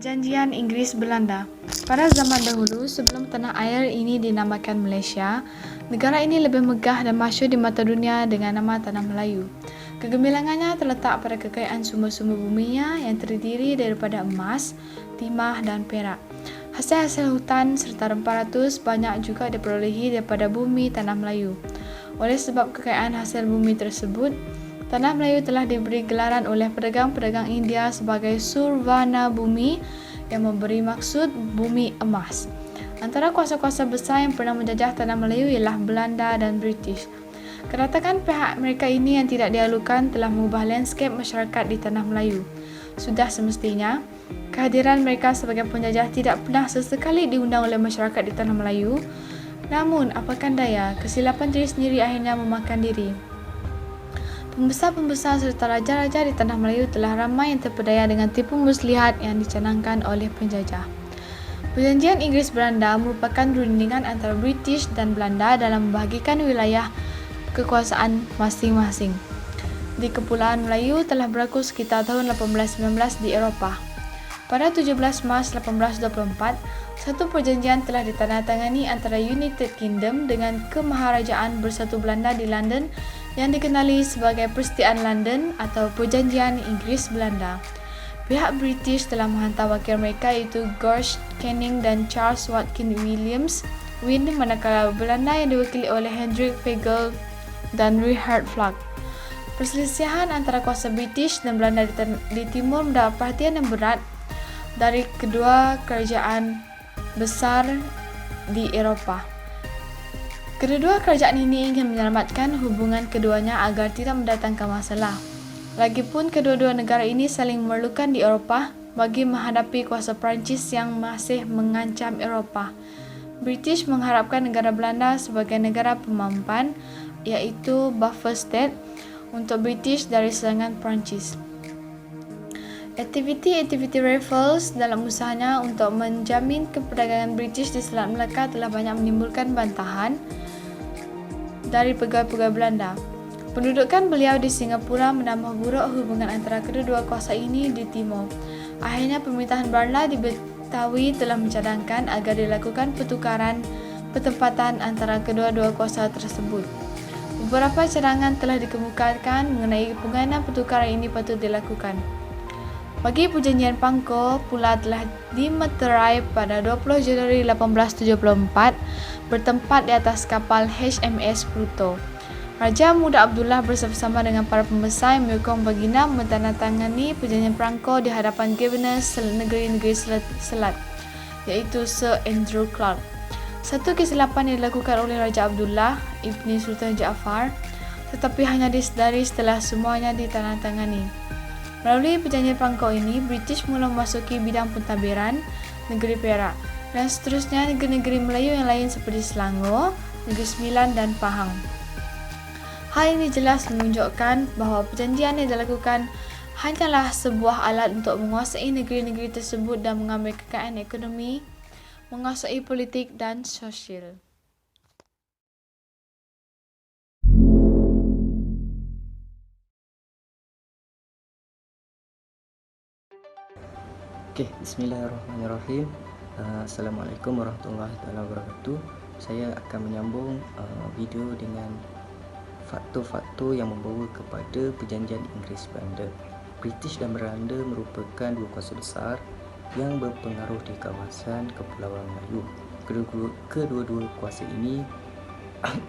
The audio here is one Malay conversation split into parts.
Perjanjian Inggris-Belanda. Pada zaman dahulu, sebelum tanah air ini dinamakan Malaysia, negara ini lebih megah dan masyhur di mata dunia dengan nama Tanah Melayu. Kegemilangannya terletak pada kekayaan sumber-sumber buminya yang terdiri daripada emas, timah dan perak. Hasil-hasil hutan serta rempah-ratus banyak juga diperolehi daripada bumi Tanah Melayu. Oleh sebab kekayaan hasil bumi tersebut, Tanah Melayu telah diberi gelaran oleh pedagang-pedagang India sebagai Survana Bumi yang memberi maksud bumi emas. Antara kuasa-kuasa besar yang pernah menjajah Tanah Melayu ialah Belanda dan British. Kedatangan pihak mereka ini yang tidak dialukan telah mengubah landscape masyarakat di Tanah Melayu. Sudah semestinya, kehadiran mereka sebagai penjajah tidak pernah sesekali diundang oleh masyarakat di Tanah Melayu. Namun, apakan daya, kesilapan diri sendiri akhirnya memakan diri. Pembesar-pembesar serta raja-raja di Tanah Melayu telah ramai yang terpedaya dengan tipu muslihat yang dicanangkan oleh penjajah. Perjanjian Inggris-Belanda merupakan rundingan antara British dan Belanda dalam membahagikan wilayah kekuasaan masing-masing. Di Kepulauan Melayu telah berlaku sekitar tahun 1819 di Eropah. Pada 17 Mac 1824, satu perjanjian telah ditandatangani antara United Kingdom dengan Kemaharajaan Bersatu Belanda di London yang dikenali sebagai Persetiaan London atau Perjanjian Inggris-Belanda. Pihak British telah menghantar wakil mereka iaitu George Canning dan Charles Watkins Williams Wynne, manakala Belanda yang diwakili oleh Hendrik Pagel dan Richard Flagg. Perselisihan antara kuasa British dan Belanda di timur mendapat perhatian yang berat dari kedua kerajaan besar di Eropah. Kedua kerajaan ini ingin menyelamatkan hubungan keduanya agar tidak mendatangkan masalah. Lagipun kedua-dua negara ini saling memerlukan di Eropah bagi menghadapi kuasa Perancis yang masih mengancam Eropah. British mengharapkan negara Belanda sebagai negara pemampan, iaitu buffer state untuk British dari serangan Perancis. Aktiviti Raffles dalam usahanya untuk menjamin keperdagangan British di Selat Melaka telah banyak menimbulkan bantahan dari pegawai-pegawai Belanda. Pendudukan beliau di Singapura menambah buruk hubungan antara kedua-dua kuasa ini di timur. Akhirnya pemerintahan Belanda di Betawi telah mencadangkan agar dilakukan pertukaran pertempatan antara kedua-dua kuasa tersebut. Beberapa cadangan telah dikemukakan mengenai bagaimana pertukaran ini patut dilakukan. Bagi Perjanjian Pangkor pula telah dimeterai pada 20 Januari 1874 bertempat di atas kapal HMS Pluto. Raja Muda Abdullah bersama-sama dengan para pembesar yang menyokong baginda menandatangani Perjanjian Pangkor di hadapan Governor negeri-negeri Selat, iaitu Sir Andrew Clark. Satu kesilapan yang dilakukan oleh Raja Abdullah Ibni Sultan Jaafar, tetapi hanya disedari setelah semuanya ditandatangani. Melalui Perjanjian Pangkor ini, British mula memasuki bidang pentadbiran negeri Perak dan seterusnya negeri-negeri Melayu yang lain seperti Selangor, Negeri Sembilan dan Pahang. Hal ini jelas menunjukkan bahawa perjanjian yang dilakukan hanyalah sebuah alat untuk menguasai negeri-negeri tersebut dan mengambil kekayaan ekonomi, menguasai politik dan sosial. Bismillahirrahmanirrahim. Assalamualaikum warahmatullahi wabarakatuh. Saya akan menyambung video dengan faktor-faktor yang membawa kepada perjanjian Inggris-Belanda. British dan Belanda merupakan dua kuasa besar yang berpengaruh di kawasan Kepulauan Melayu. Kedua-dua kuasa ini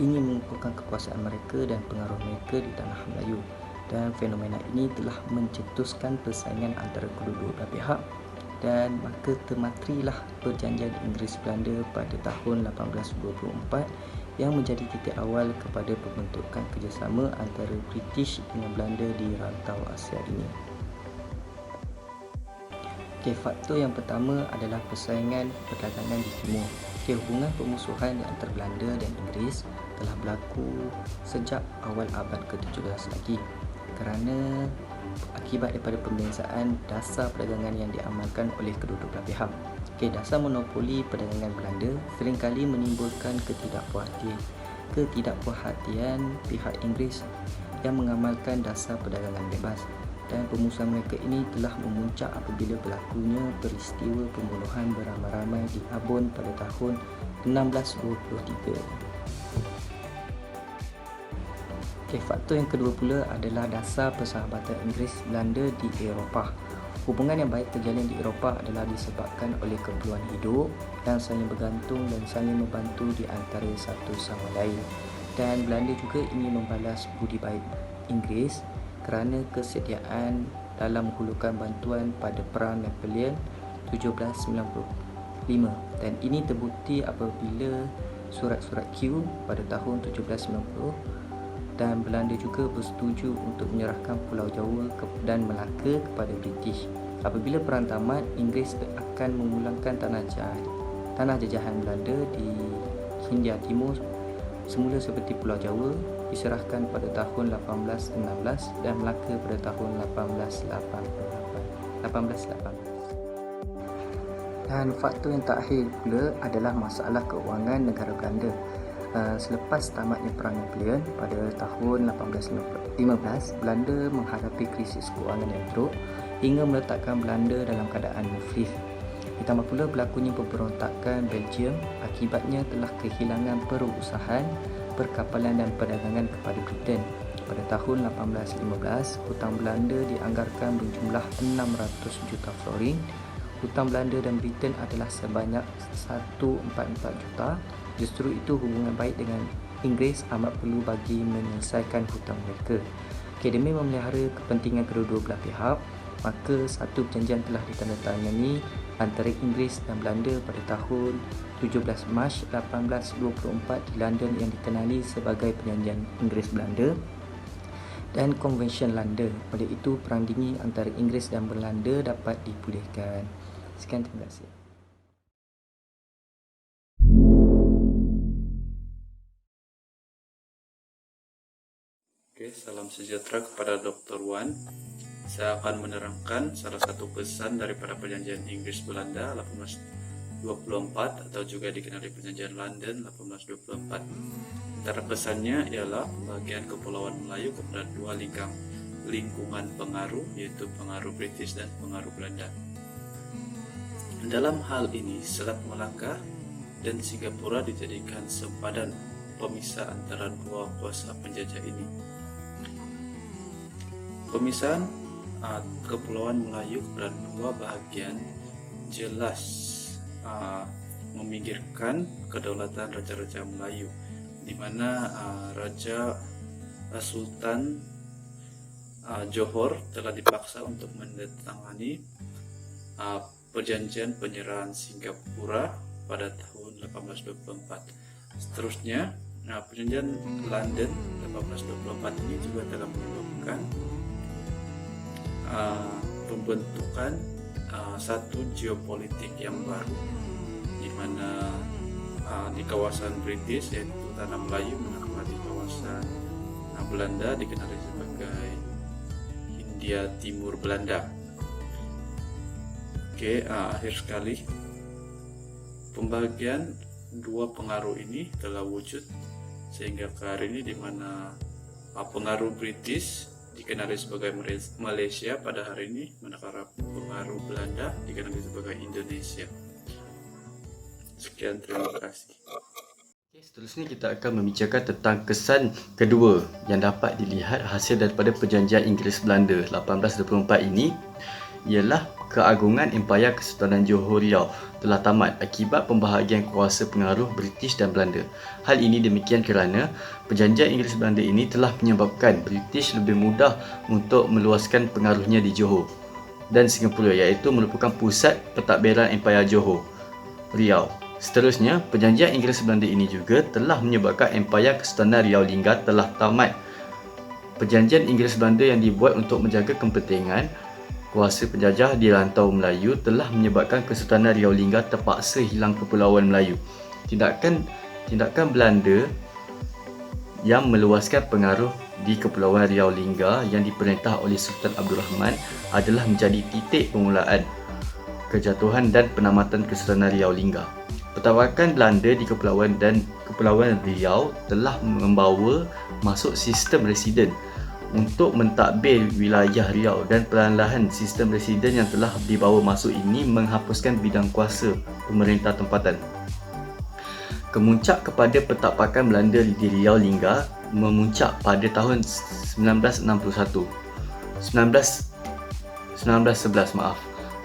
ingin mengukuhkan kekuasaan mereka dan pengaruh mereka di Tanah Melayu, dan fenomena ini telah mencetuskan persaingan antara kedua-dua belah pihak, dan maka termatrilah Perjanjian Inggris-Belanda pada tahun 1824 yang menjadi titik awal kepada pembentukan kerjasama antara British dengan Belanda di rantau Asia ini. Faktor yang pertama adalah persaingan perdagangan di timur. Hubungan permusuhan di antara Belanda dan Inggeris telah berlaku sejak awal abad ke-17 lagi, kerana akibat daripada pembezaan dasar perdagangan yang diamalkan oleh kedua-dua belah pihak. Dasar monopoli perdagangan Belanda seringkali menimbulkan ketidakpuas hatian pihak Inggeris yang mengamalkan dasar perdagangan bebas. dan pemusuhan mereka ini telah memuncak apabila berlakunya peristiwa pembunuhan beramai-ramai di Arbon pada tahun 1623. Faktor yang kedua pula adalah dasar persahabatan Inggeris-Belanda di Eropah. Hubungan yang baik terjalin di Eropah adalah disebabkan oleh keperluan hidup yang saling bergantung dan saling membantu di antara satu sama lain. Dan Belanda juga ingin membalas budi baik Inggeris kerana kesediaan dalam menghulurkan bantuan pada Perang Napoleon 1795, dan ini terbukti apabila surat-surat Q pada tahun 1790 dan Belanda juga bersetuju untuk menyerahkan Pulau Jawa dan Melaka kepada British. Apabila perang tamat, Inggeris akan memulangkan tanah jajahan Belanda di Hindia Timur semula seperti Pulau Jawa diserahkan pada tahun 1816 dan Melaka pada tahun 1818. Dan faktor yang terakhir pula adalah masalah keuangan negara Belanda. Selepas tamatnya Perang Napoleon pada tahun 1815, Belanda menghadapi krisis keuangan yang teruk hingga meletakkan Belanda dalam keadaan muflis. Ditambah pula berlakunya pemberontakan Belgium, akibatnya telah kehilangan perusahaan, perkapalan dan perdagangan kepada Britain. Pada tahun 1815, hutang Belanda dianggarkan berjumlah 600 juta florin. Hutang Belanda dan Britain adalah sebanyak 144 juta. Justru itu hubungan baik dengan Inggeris amat perlu bagi menyelesaikan hutang mereka. Demi memelihara kepentingan kedua-dua belah pihak, maka satu perjanjian telah ditandatangani antara Inggeris dan Belanda pada tahun 17 Mac 1824 di London yang dikenali sebagai Perjanjian Inggeris-Belanda dan Convention London. Oleh itu, Perang Dingin antara Inggeris dan Belanda dapat dipulihkan. Sekian, terima kasih. Salam sejahtera kepada Dr. Wan. Saya akan menerangkan salah satu pesan daripada Perjanjian Inggris-Belanda 1824 atau juga dikenali Perjanjian London 1824. Antara pesannya ialah pembagian Kepulauan Melayu kepada dua lingkungan pengaruh, yaitu pengaruh British dan pengaruh Belanda. Dalam hal ini, Selat Melaka dan Singapura dijadikan sempadan pemisah antara dua kuasa penjajah ini. Pemisahan Kepulauan Melayu kepada dua bahagian jelas meminggirkan kedaulatan raja-raja Melayu, di mana Raja Sultan Johor telah dipaksa untuk menandatangani perjanjian penyerahan Singapura pada tahun 1824. Seterusnya, perjanjian London 1824 ini juga telah menyebabkan pembentukan satu geopolitik yang baru, di mana di kawasan British yaitu tanah Melayu, manakala di kawasan Belanda dikenali sebagai Hindia Timur Belanda. Akhir sekali pembagian dua pengaruh ini telah wujud sehingga ke hari ini, di mana pengaruh British dikenali sebagai Malaysia pada hari ini, manakala pengaruh Belanda dikenali sebagai Indonesia. Sekian, terima kasih. Seterusnya kita akan membicarakan tentang kesan kedua yang dapat dilihat hasil daripada Perjanjian Inggeris-Belanda 1824 ini, ialah keagungan Empayar Kesultanan Johor Riau telah tamat akibat pembahagian kuasa pengaruh British dan Belanda. Hal ini demikian kerana Perjanjian Inggeris-Belanda ini telah menyebabkan British lebih mudah untuk meluaskan pengaruhnya di Johor dan Singapura, iaitu merupakan pusat pentadbiran Empayar Johor Riau. Seterusnya, Perjanjian Inggeris-Belanda ini juga telah menyebabkan Empayar Kesultanan Riau Lingga telah tamat. Perjanjian Inggeris-Belanda yang dibuat untuk menjaga kepentingan kuasa penjajah di rantau Melayu telah menyebabkan Kesultanan Riau Lingga terpaksa hilang Kepulauan Melayu. Tindakan Belanda yang meluaskan pengaruh di Kepulauan Riau Lingga yang diperintah oleh Sultan Abdul Rahman adalah menjadi titik permulaan kejatuhan dan penamatan Kesultanan Riau Lingga. Pertawakan Belanda di Kepulauan Riau telah membawa masuk sistem residen untuk mentadbir wilayah Riau dan perlahan-lahan sistem residen yang telah dibawa masuk ini menghapuskan bidang kuasa pemerintah tempatan. Kemuncak kepada pertapakan Belanda di Riau Linggar memuncak pada tahun 1911 maaf.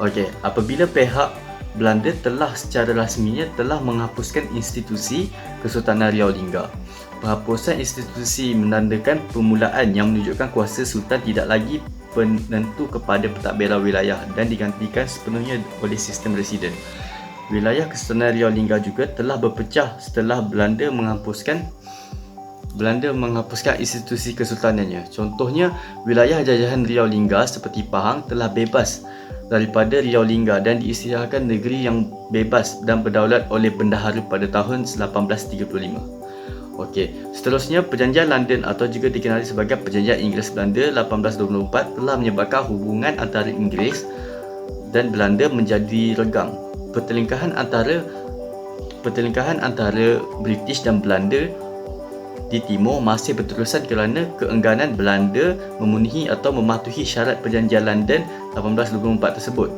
Okey, apabila pihak Belanda telah secara rasminya telah menghapuskan institusi Kesultanan Riau Linggar. Penghapusan institusi menandakan permulaan yang menunjukkan kuasa sultan tidak lagi penentu kepada pentadbiran wilayah dan digantikan sepenuhnya oleh sistem residen. Wilayah Kesultanan Riau Linggar juga telah berpecah setelah Belanda menghapuskan institusi kesultanannya. Contohnya, wilayah jajahan Riau Linggar seperti Pahang telah bebas daripada Riau Linggar dan diistilahkan negeri yang bebas dan berdaulat oleh bendahara pada tahun 1835. Okey, seterusnya Perjanjian London atau juga dikenali sebagai Perjanjian Inggeris Belanda 1824 telah menyebabkan hubungan antara Inggeris dan Belanda menjadi regang. Pertelingkahan antara British dan Belanda di timur masih berterusan kerana keengganan Belanda memenuhi atau mematuhi syarat Perjanjian London 1824 tersebut.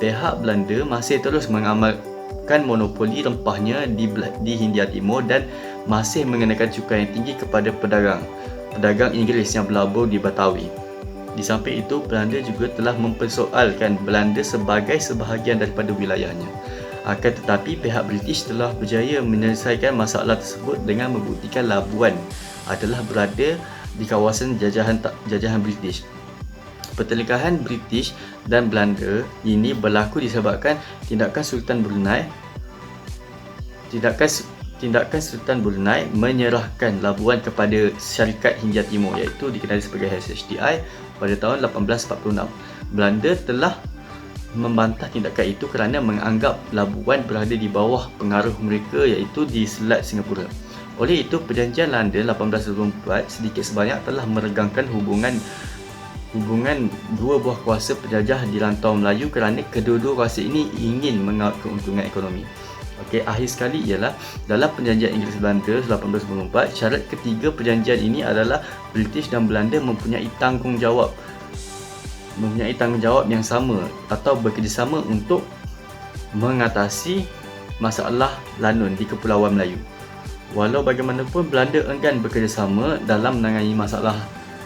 Pihak Belanda masih terus mengamalkan monopoli rempahnya di Hindia Timur dan masih mengenakan cukai yang tinggi kepada pedagang Inggeris yang berlabur di Batawi. Di samping itu, Belanda juga telah mempersoalkan Belanda sebagai sebahagian daripada wilayahnya. Akan tetapi, pihak British telah berjaya menyelesaikan masalah tersebut dengan membuktikan Labuan adalah berada di kawasan jajahan British. Pertelingkahan British dan Belanda ini berlaku disebabkan tindakan Sultan Brunei menyerahkan Labuan kepada Syarikat Hindia Timur iaitu dikenali sebagai HSDI pada tahun 1846. Belanda telah membantah tindakan itu kerana menganggap Labuan berada di bawah pengaruh mereka iaitu di Selat Singapura. Oleh itu, Perjanjian London 1824 sedikit sebanyak telah meregangkan hubungan dua buah kuasa penjajah di rantau Melayu kerana kedua-dua kuasa ini ingin mengaut keuntungan ekonomi. Okey, akhir sekali ialah dalam Perjanjian Inggeris Belanda 1824, syarat ketiga perjanjian ini adalah British dan Belanda mempunyai tanggungjawab yang sama atau bekerjasama untuk mengatasi masalah lanun di Kepulauan Melayu. Walau bagaimanapun Belanda enggan bekerjasama dalam menangani masalah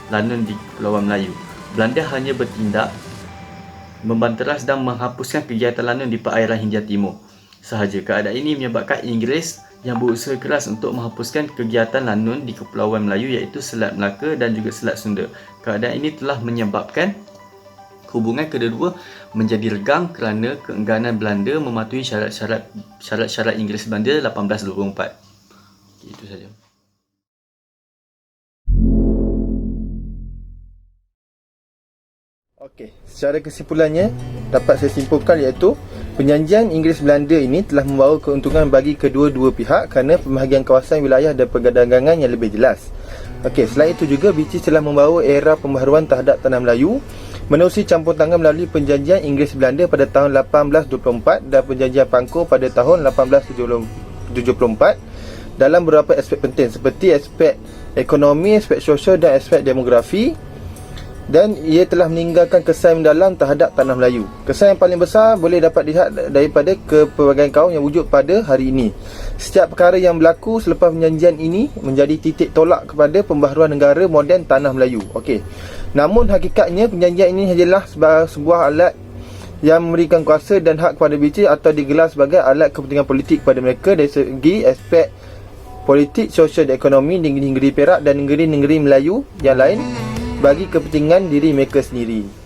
lanun di Kepulauan Melayu. Belanda hanya bertindak membanteras dan menghapuskan kegiatan lanun di perairan Hindia Timur sahaja. Keadaan ini menyebabkan Inggeris yang berusaha keras untuk menghapuskan kegiatan lanun di Kepulauan Melayu iaitu Selat Melaka dan juga Selat Sunda. Keadaan ini telah menyebabkan hubungan kedua-dua menjadi regang kerana keengganan Belanda mematuhi syarat-syarat Inggeris Belanda 1824. Itu saja. Okey, secara kesimpulannya dapat saya simpulkan iaitu Perjanjian Inggeris Belanda ini telah membawa keuntungan bagi kedua-dua pihak kerana pembahagian kawasan wilayah dan perdagangan yang lebih jelas. Okey, selain itu juga British telah membawa era pembaharuan terhadap tanah Melayu menerusi campur tangan melalui Perjanjian Inggeris Belanda pada tahun 1824 dan Perjanjian Pangkor pada tahun 1874 dalam beberapa aspek penting seperti aspek ekonomi, aspek sosial dan aspek demografi. Dan ia telah meninggalkan kesan mendalam terhadap tanah Melayu. Kesan yang paling besar boleh dapat dilihat daripada kepelbagaian kaum yang wujud pada hari ini. Setiap perkara yang berlaku selepas perjanjian ini menjadi titik tolak kepada pembaharuan negara moden tanah Melayu. Okey. Namun hakikatnya perjanjian ini hanyalah sebuah alat yang memberikan kuasa dan hak kepada British atau digelar sebagai alat kepentingan politik kepada mereka dari segi aspek politik, sosial dan ekonomi di negeri Perak dan negeri-negeri Melayu yang lain bagi kepentingan diri mereka sendiri.